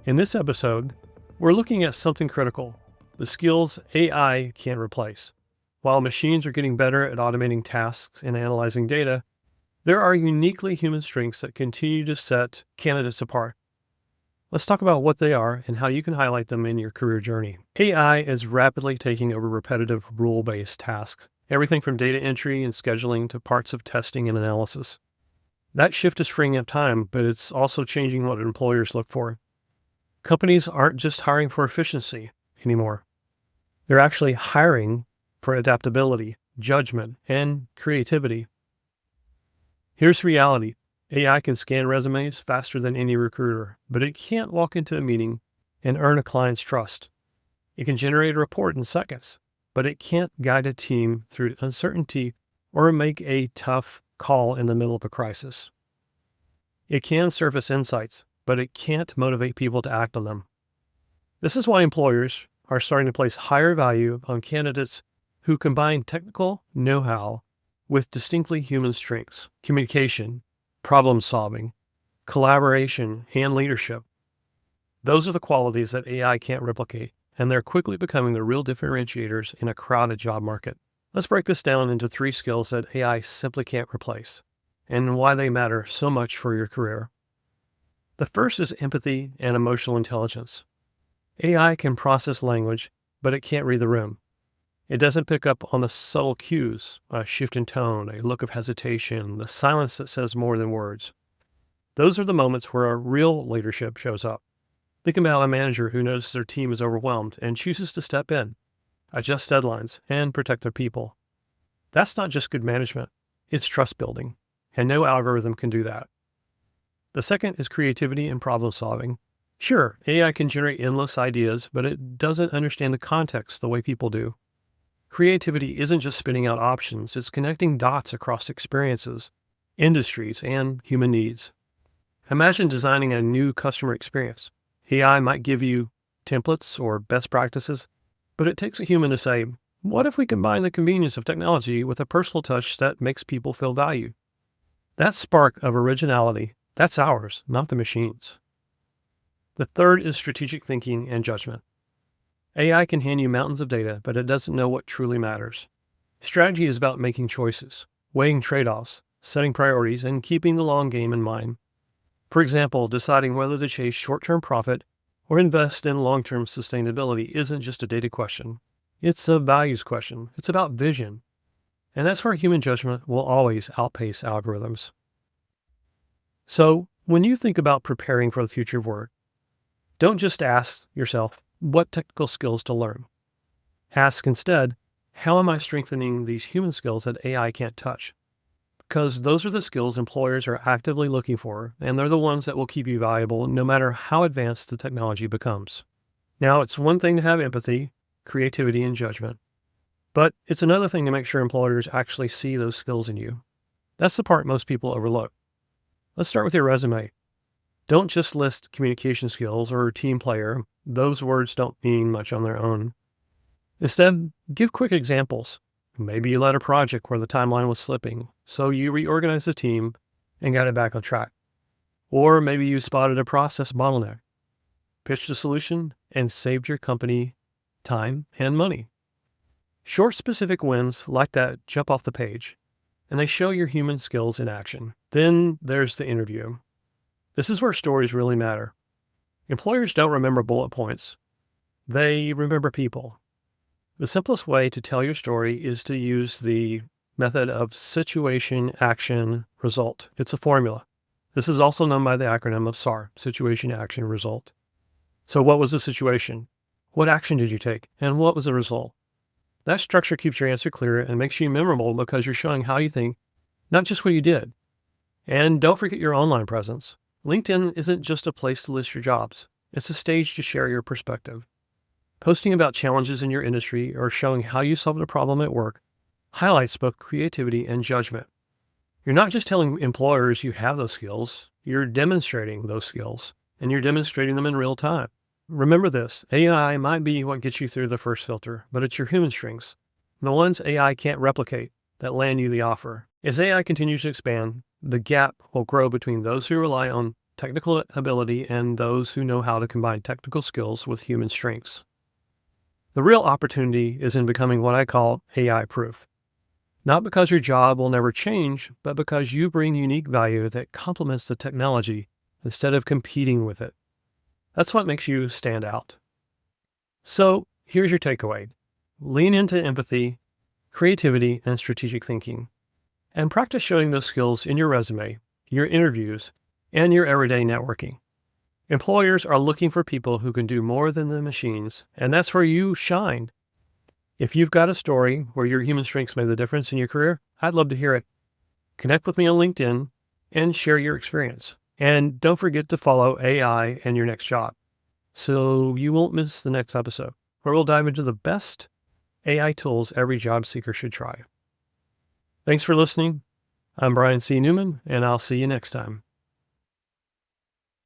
In this episode, we're looking at something critical, the skills AI can't replace. While machines are getting better at automating tasks and analyzing data, there are uniquely human strengths that continue to set candidates apart. Let's talk about what they are and how you can highlight them in your career journey. AI is rapidly taking over repetitive rule-based tasks, everything from data entry and scheduling to parts of testing and analysis. That shift is freeing up time, but it's also changing what employers look for. Companies aren't just hiring for efficiency anymore. They're actually hiring for adaptability, judgment, and creativity. Here's the reality. AI can scan resumes faster than any recruiter, but it can't walk into a meeting and earn a client's trust. It can generate a report in seconds, but it can't guide a team through uncertainty or make a tough call in the middle of a crisis. It can surface insights, but it can't motivate people to act on them. This is why employers are starting to place higher value on candidates who combine technical know-how with distinctly human strengths: communication, problem solving, collaboration, and leadership. Those are the qualities that AI can't replicate, and they're quickly becoming the real differentiators in a crowded job market. Let's break this down into 3 skills that AI simply can't replace, and why they matter so much for your career. The first is empathy and emotional intelligence. AI can process language, but it can't read the room. It doesn't pick up on the subtle cues, a shift in tone, a look of hesitation, the silence that says more than words. Those are the moments where a real leadership shows up. Think about a manager who notices their team is overwhelmed and chooses to step in, adjust deadlines, and protect their people. That's not just good management, it's trust building, and no algorithm can do that. The second is creativity and problem solving. Sure, AI can generate endless ideas, but it doesn't understand the context the way people do. Creativity isn't just spitting out options, it's connecting dots across experiences, industries, and human needs. Imagine designing a new customer experience. AI might give you templates or best practices, but it takes a human to say, what if we combine the convenience of technology with a personal touch that makes people feel valued? That spark of originality, that's ours, not the machine's. The third is strategic thinking and judgment. AI can hand you mountains of data, but it doesn't know what truly matters. Strategy is about making choices, weighing trade-offs, setting priorities, and keeping the long game in mind. For example, deciding whether to chase short-term profit or invest in long-term sustainability isn't just a data question. It's a values question. It's about vision. And that's where human judgment will always outpace algorithms. So, when you think about preparing for the future of work, don't just ask yourself what technical skills to learn. Ask instead, how am I strengthening these human skills that AI can't touch? Because those are the skills employers are actively looking for, and they're the ones that will keep you valuable no matter how advanced the technology becomes. Now, it's one thing to have empathy, creativity, and judgment, but it's another thing to make sure employers actually see those skills in you. That's the part most people overlook. Let's start with your resume. Don't just list communication skills or team player. Those words don't mean much on their own. Instead, give quick examples. Maybe you led a project where the timeline was slipping, so you reorganized the team and got it back on track. Or maybe you spotted a process bottleneck, pitched a solution, and saved your company time and money. Short, specific wins like that jump off the page, and they show your human skills in action. Then there's the interview. This is where stories really matter. Employers don't remember bullet points. They remember people. The simplest way to tell your story is to use the method of situation, action, result. It's a formula. This is also known by the acronym of SAR, situation, action, result. So what was the situation? What action did you take? And what was the result? That structure keeps your answer clear and makes you memorable because you're showing how you think, not just what you did. And don't forget your online presence. LinkedIn isn't just a place to list your jobs. It's a stage to share your perspective. Posting about challenges in your industry or showing how you solved a problem at work highlights both creativity and judgment. You're not just telling employers you have those skills, you're demonstrating those skills, and you're demonstrating them in real time. Remember this, AI might be what gets you through the first filter, but it's your human strengths, the ones AI can't replicate, that land you the offer. As AI continues to expand, the gap will grow between those who rely on technical ability and those who know how to combine technical skills with human strengths. The real opportunity is in becoming what I call AI proof. Not because your job will never change, but because you bring unique value that complements the technology instead of competing with it. That's what makes you stand out. So here's your takeaway. Lean into empathy, creativity, and strategic thinking, and practice showing those skills in your resume, your interviews, and your everyday networking. Employers are looking for people who can do more than the machines, and that's where you shine. If you've got a story where your human strengths made the difference in your career, I'd love to hear it. Connect with me on LinkedIn and share your experience. And don't forget to follow AI and your next job so you won't miss the next episode, where we'll dive into the best AI tools every job seeker should try. Thanks for listening. I'm Brian C. Newman, and I'll see you next time.